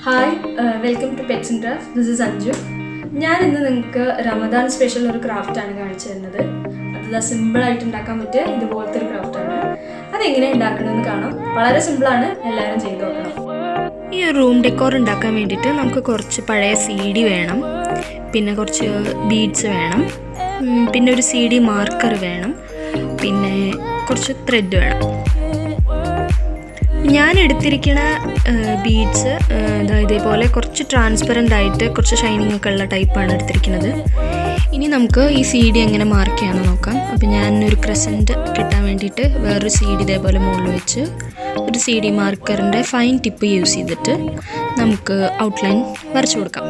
Hi, welcome to Pets and Crafts. This is Anju. ഞാൻ ഇന്ന് നിങ്ങൾക്ക് റമദാൻ സ്പെഷ്യൽ ഒരു ക്രാഫ്റ്റാണ് കാണിച്ചു തരുന്നത്. അത് സിമ്പിളായിട്ട് ഉണ്ടാക്കാൻ പറ്റിയ ഇതുപോലത്തെ ഒരു ക്രാഫ്റ്റാണ്. അതെങ്ങനെ ഉണ്ടാക്കണമെന്ന് കാണാം. വളരെ സിമ്പിളാണ്, എല്ലാവരും ചെയ്ത് നോക്കണം. ഈ റൂം ഡെക്കോർ ഉണ്ടാക്കാൻ വേണ്ടിയിട്ട് നമുക്ക് കുറച്ച് പഴയ CD വേണം, പിന്നെ കുറച്ച് ബീഡ്സ് വേണം, പിന്നെ ഒരു CD മാർക്കർ വേണം, പിന്നെ കുറച്ച് ത്രെഡ് വേണം. ഞാൻ എടുത്തിരിക്കുന്ന ബീഡ്സ് ഇതേപോലെ കുറച്ച് ട്രാൻസ്പെറൻ്റ് ആയിട്ട് കുറച്ച് ഷൈനിങ് ഒക്കെ ഉള്ള ടൈപ്പാണ് എടുത്തിരിക്കുന്നത്. ഇനി നമുക്ക് ഈ CD എങ്ങനെ മാർക്ക് ചെയ്യാമെന്ന് നോക്കാം. അപ്പോൾ ഞാനൊരു ക്രെസൻറ്റ് കിട്ടാൻ വേണ്ടിയിട്ട് വേറൊരു CD ഇതേപോലെ മുകളിൽ വെച്ച് ഒരു CD മാർക്കറിൻ്റെ ഫൈൻ ടിപ്പ് യൂസ് ചെയ്തിട്ട് നമുക്ക് ഔട്ട്ലൈൻ വരച്ചു കൊടുക്കാം.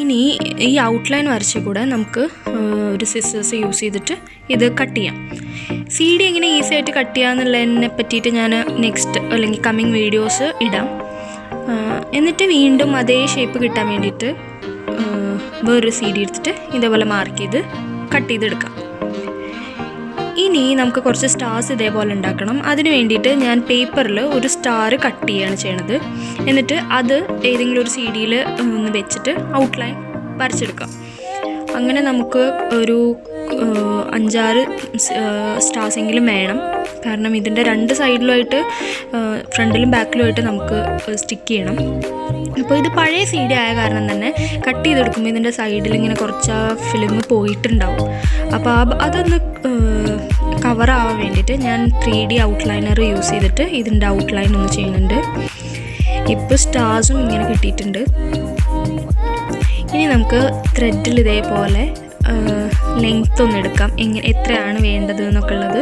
ഇനി ഈ ഔട്ട്ലൈൻ വരച്ച കൂടെ നമുക്ക് ഒരു സിസേഴ്സ് യൂസ് ചെയ്തിട്ട് ഇത് കട്ട് ചെയ്യാം. CD എങ്ങനെ ഈസി ആയിട്ട് കട്ട് ചെയ്യാമെന്നുള്ളതിനെ പറ്റിയിട്ട് ഞാൻ നെക്സ്റ്റ് അല്ലെങ്കിൽ കമ്മിങ് വീഡിയോസ് ഇടാം. എന്നിട്ട് വീണ്ടും അതേ ഷേപ്പ് കിട്ടാൻ വേണ്ടിയിട്ട് വേറൊരു CD എടുത്തിട്ട് ഇതേപോലെ മാർക്ക് ചെയ്ത് കട്ട് ചെയ്തെടുക്കാം. ഇനി നമുക്ക് കുറച്ച് സ്റ്റാർസ് ഇതേപോലെ ഉണ്ടാക്കണം. അതിന് വേണ്ടിയിട്ട് ഞാൻ പേപ്പറിൽ ഒരു സ്റ്റാർ കട്ട് ചെയ്യുകയാണ് ചെയ്യണത്. എന്നിട്ട് അത് ഏതെങ്കിലും ഒരു CD-യിൽ ഒന്ന് വെച്ചിട്ട് ഔട്ട്ലൈൻ വരച്ചെടുക്കാം. അങ്ങനെ നമുക്ക് ഒരു 5-6 സ്റ്റാർസെങ്കിലും വേണം. കാരണം ഇതിൻ്റെ 2 സൈഡിലുമായിട്ട് ഫ്രണ്ടിലും ബാക്കിലുമായിട്ട് നമുക്ക് സ്റ്റിക്ക് ചെയ്യണം. അപ്പോൾ ഇത് പഴയ CD ആയ കാരണം തന്നെ കട്ട് ചെയ്തെടുക്കുമ്പോൾ ഇതിൻ്റെ സൈഡിൽ ഇങ്ങനെ കുറച്ച് ഫിലിം പോയിട്ടുണ്ടാവും. അപ്പോൾ അതൊന്ന് കവറാവാൻ വേണ്ടിയിട്ട് ഞാൻ 3D ഔട്ട്ലൈനർ യൂസ് ചെയ്തിട്ട് ഇതിൻ്റെ ഔട്ട്ലൈൻ ഒന്ന് ചെയ്യുന്നുണ്ട്. ഇപ്പോൾ സ്റ്റാർസും ഇങ്ങനെ കിട്ടിയിട്ടുണ്ട്. ഇനി നമുക്ക് ത്രെഡിൽ ഇതേപോലെ ലെങ്ത് ഒന്ന് എടുക്കാം. എത്രയാണ് വേണ്ടത് എന്നൊക്കെ ഉള്ളത്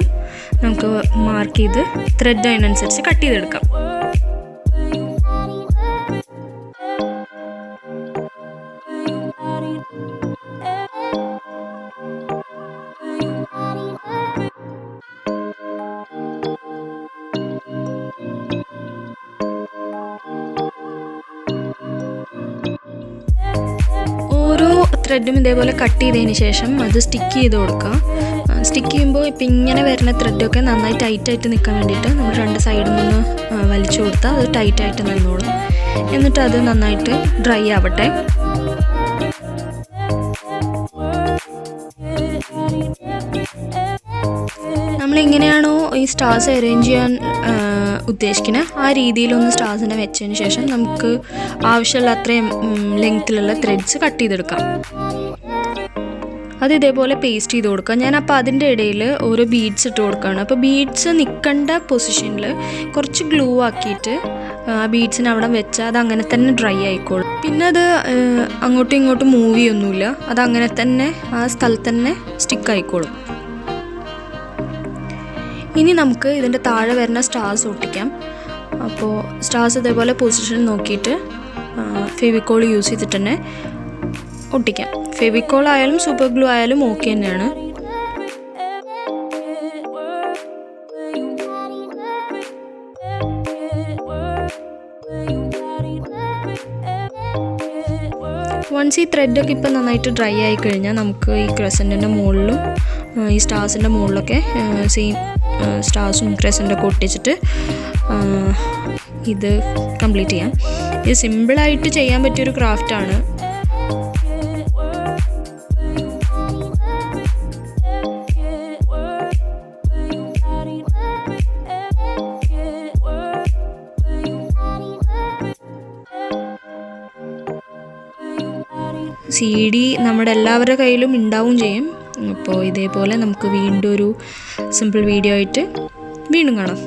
നമുക്ക് മാർക്ക് ചെയ്ത് ത്രെഡ് അതിനനുസരിച്ച് കട്ട് ചെയ്തെടുക്കാം. ത്രെഡും ഇതേപോലെ കട്ട് ചെയ്തതിന് ശേഷം അത് സ്റ്റിക്ക് ചെയ്ത് കൊടുക്കുക. സ്റ്റിക്ക് ചെയ്യുമ്പോൾ ഇപ്പം ഇങ്ങനെ വരുന്ന ത്രെഡൊക്കെ നന്നായി ടൈറ്റായിട്ട് നിൽക്കാൻ വേണ്ടിയിട്ട് നമ്മൾ 2 സൈഡിൽ നിന്ന് വലിച്ചു കൊടുത്താൽ അത് ടൈറ്റായിട്ട് നിന്നോളും. എന്നിട്ട് അത് നന്നായിട്ട് ഡ്രൈ ആവട്ടെ. നമ്മളെങ്ങനെയാണോ ഈ സ്റ്റാർസ് അറേഞ്ച് ചെയ്യാൻ ഉദ്ദേശിക്കുന്നത് ആ രീതിയിലൊന്ന് സ്റ്റാർസിനെ വെച്ചതിന് ശേഷം നമുക്ക് ആവശ്യമുള്ള അത്രയും ലെങ്ത്തിലുള്ള ത്രെഡ്സ് കട്ട് ചെയ്തെടുക്കാം. അത് ഇതേപോലെ പേസ്റ്റ് ചെയ്ത് കൊടുക്കുക. ഞാനപ്പോൾ അതിൻ്റെ ഇടയിൽ ഓരോ ബീഡ്സ് ഇട്ട് കൊടുക്കുകയാണ്. അപ്പോൾ ബീഡ്സ് നിൽക്കേണ്ട പൊസിഷനിൽ കുറച്ച് ഗ്ലൂ ആക്കിയിട്ട് ആ ബീഡ്സിന് അവിടെ വെച്ചാൽ അത് അങ്ങനെ തന്നെ ഡ്രൈ ആയിക്കോളും. പിന്നെ അത് അങ്ങോട്ടും ഇങ്ങോട്ടും മൂവ് ചെയ്യൊന്നുമില്ല, അത് അങ്ങനെ തന്നെ ആ സ്ഥലത്ത് തന്നെ സ്റ്റിക്ക് ആയിക്കോളും. ഇനി നമുക്ക് ഇതിൻ്റെ താഴെ വരുന്ന സ്റ്റാർസ് ഒട്ടിക്കാം. അപ്പോൾ സ്റ്റാർസ് ഇതേപോലെ പൊസിഷൻ നോക്കിയിട്ട് ഫെവിക്കോൾ യൂസ് ചെയ്തിട്ട് തന്നെ ഒട്ടിക്കാം. ഫെവിക്കോൾ ആയാലും സൂപ്പർ ഗ്ലൂ ആയാലും ഓക്കെ തന്നെയാണ്. വൺസ് ഈ ത്രെഡൊക്കെ ഇപ്പം നന്നായിട്ട് ഡ്രൈ ആയി കഴിഞ്ഞാൽ നമുക്ക് ഈ ക്രെസൻറ്റിൻ്റെ മുകളിലും ഈ സ്റ്റാർസിൻ്റെ മുകളിലൊക്കെ സെയിം സ്റ്റാർസും ക്രെസൻറ്റൊക്കെ ഒട്ടിച്ചിട്ട് ഇത് കംപ്ലീറ്റ് ചെയ്യാം. ഇത് സിമ്പിളായിട്ട് ചെയ്യാൻ പറ്റിയൊരു ക്രാഫ്റ്റാണ്. CD നമ്മുടെ എല്ലാവരുടെ കയ്യിലും ഉണ്ടാവും ചെയ്യും. അപ്പോൾ ഇതേപോലെ നമുക്ക് വീണ്ടും ഒരു സിമ്പിൾ വീഡിയോ ആയിട്ട് വീണ്ടും കാണാം.